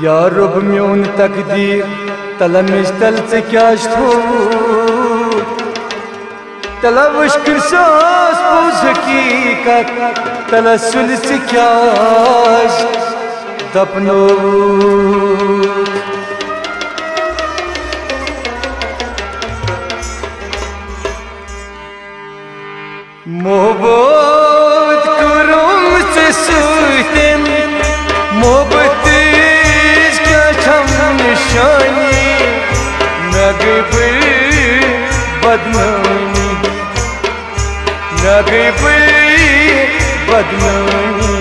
या रब म्योन तकदीर तलमिश तल से क्या तला मुश्किल सांस पूछ हकीकत तलसल से क्या दपनो मोहब्बत करूं से सुतन मोहब्बत क्या छम निशानी नगे बदनामी नगे बदनामी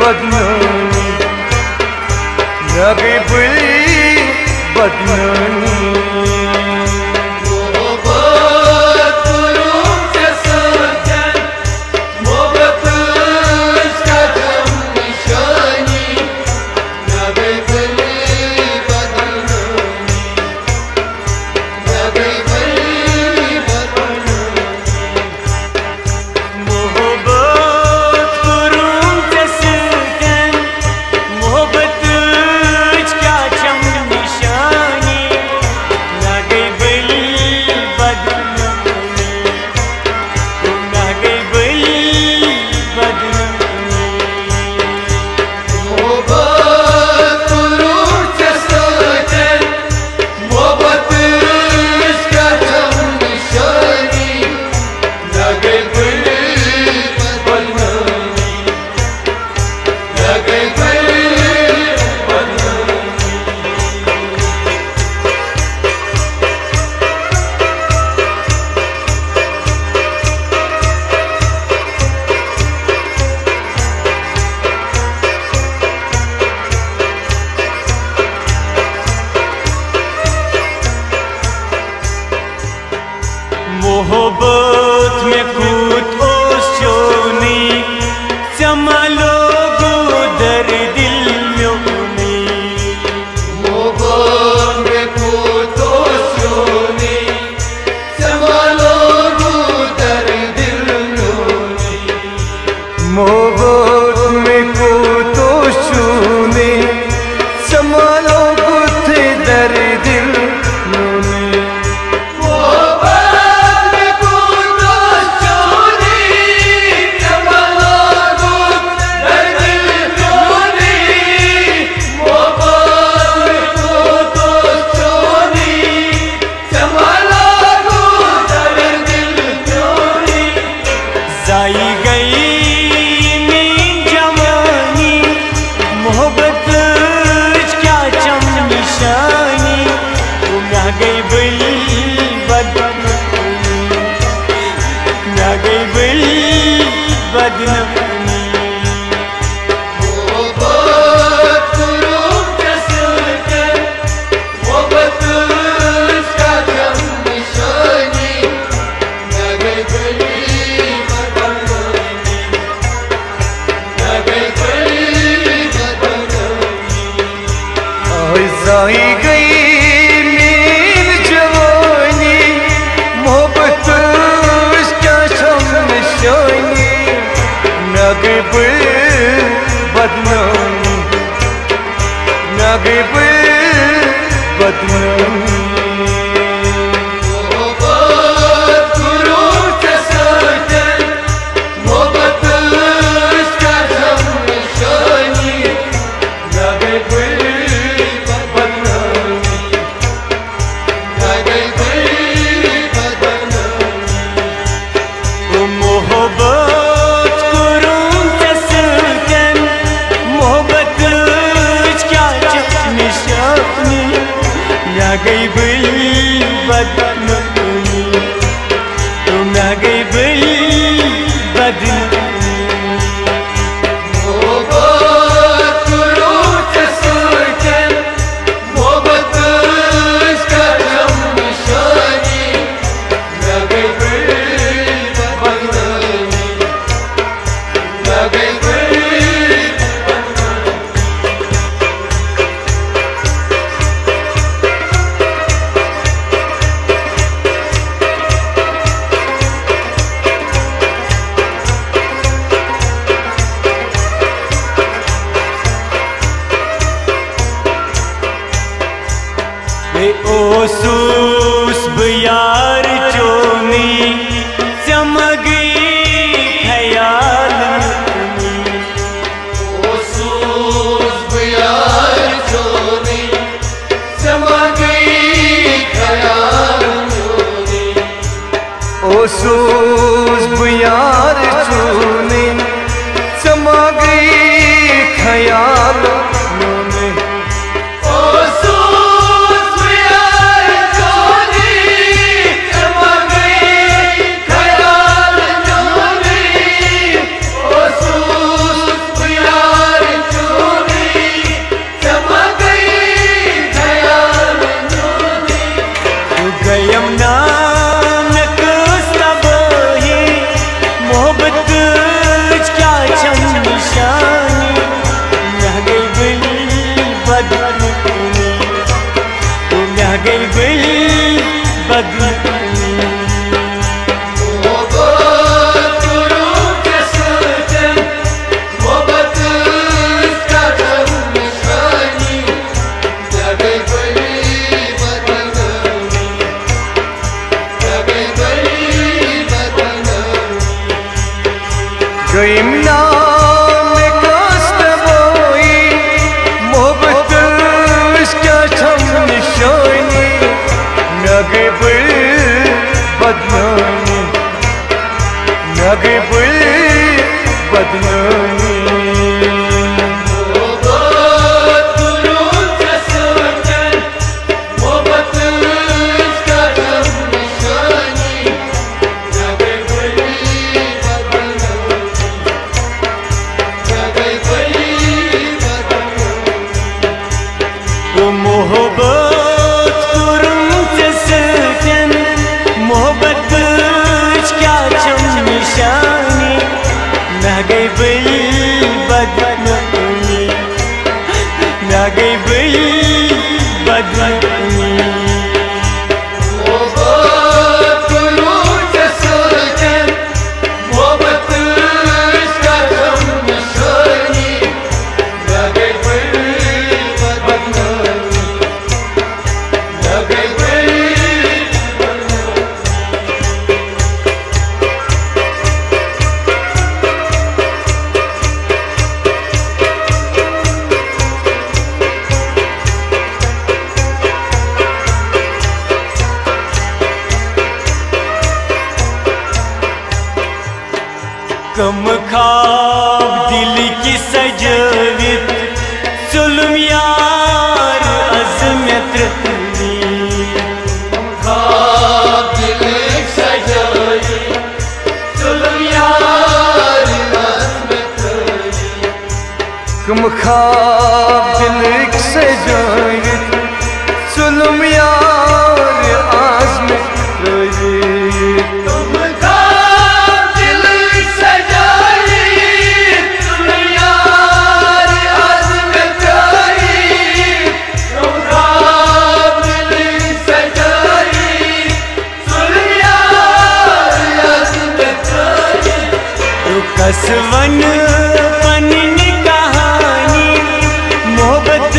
बदनामी नगे बदनामी मोहब्बत में कूद ओशोनी चमलो गुदर दिल म्योनी मोहब्बत में कूद ओशोनी चमलो गुदर दिल म्योनी मोहब्बत में कूद ओशोनी चमलो गुदर दिल जाई गई नील जवानी मोहब्बत क्या शम निशानी नगे बदनामी नगे बदनामी मोहब्बत करूं ओसूस बयार चोनी चमगी ख्याल ओसूस बयार चोनी चमगी ख्याल ओसूस बुयार चूनी चमगी ख्याल गईमना में कष्ट बोई मोहब्बत इसका छम निशानी नगे बुल बदनामी नगे बुल बदनामी कम खाब दिल की सजवित जुल्म यार अज़मत रखनी खाब दिल की सजवित जुल्म यार अज़मत रखनी कम खाब दिल से जायत जुल्म यार आज़मत रही कसवन पन्नी कहानी मोहब्बत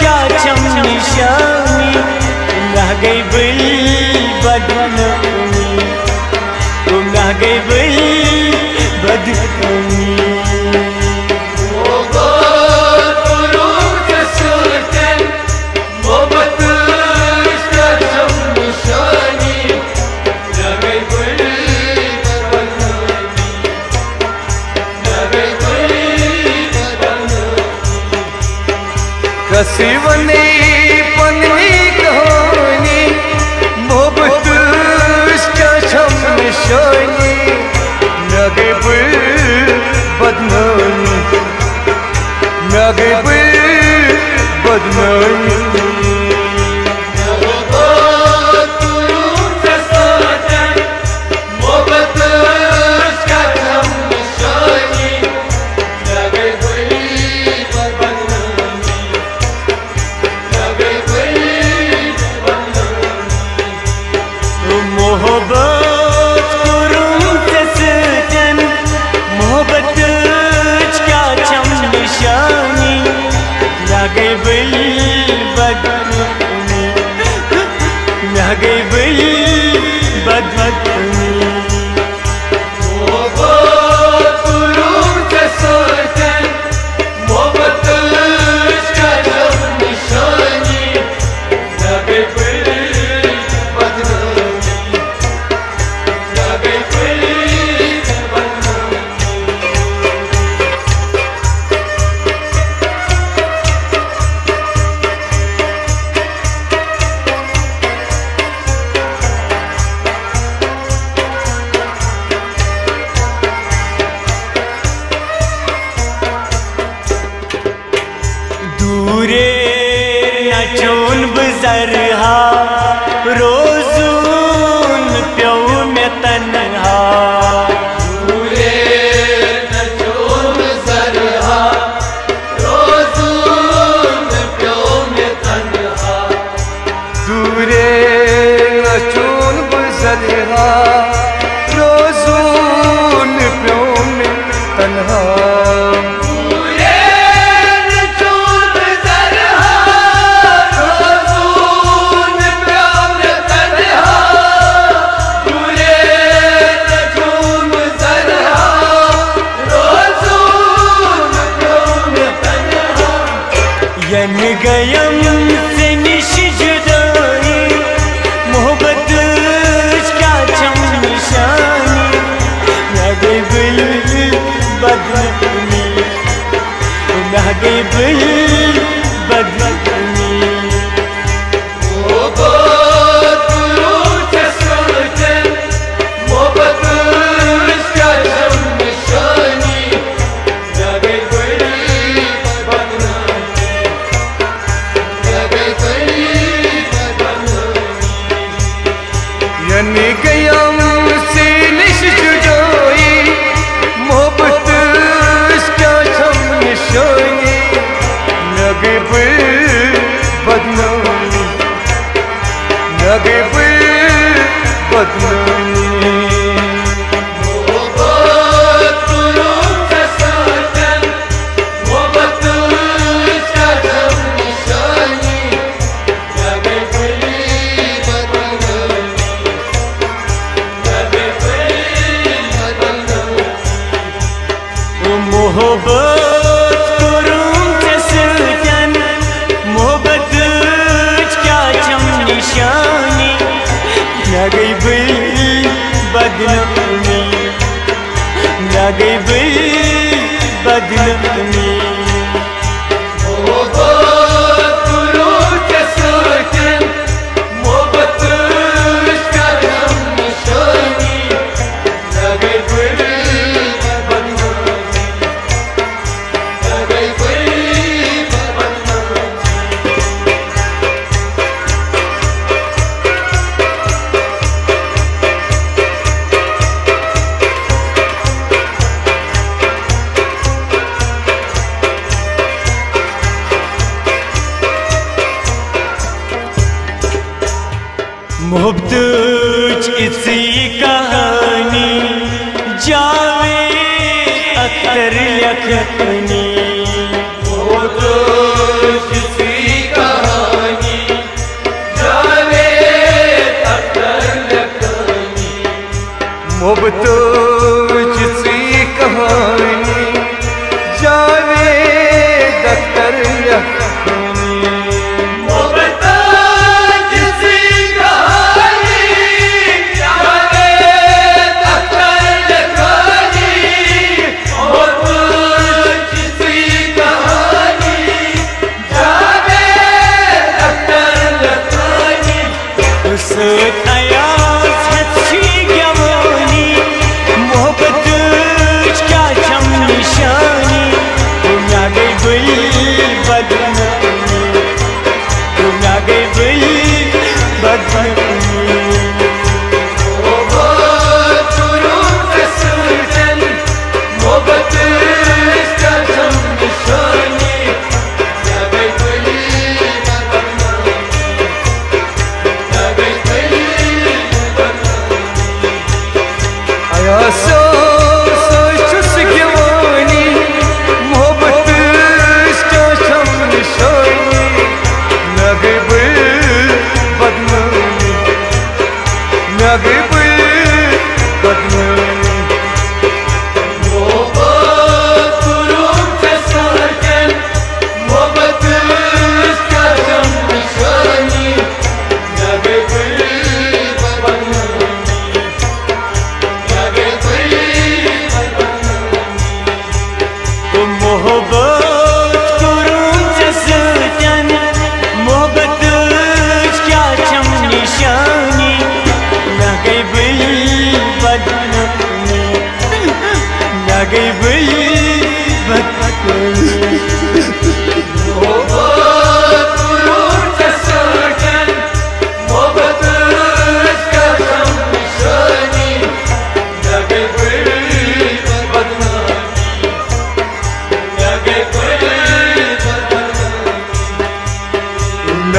क्या चम निशानी रह गई बिल बदनामी तुम रह गई बिल बदनामी कसीवनी पन्नी कहानी मोहब्बत इसका छम निशानी नगे बिल बदनामी नगे बिल बदनामी यन गयम से निश जुदाई मोहब्बत क्या चम निशानी मैं गई बिल बदनमी मैं गई बिल बदनमी गई बिल बदनमी मोहब्बत इसी कहानी जावे अख्तर यखनी मोहब्बत इसी कहानी जावे अख्तर यखनी मोहब्बत इसी कहानी जावे अख्तर यखनी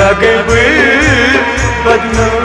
लगे बदनाम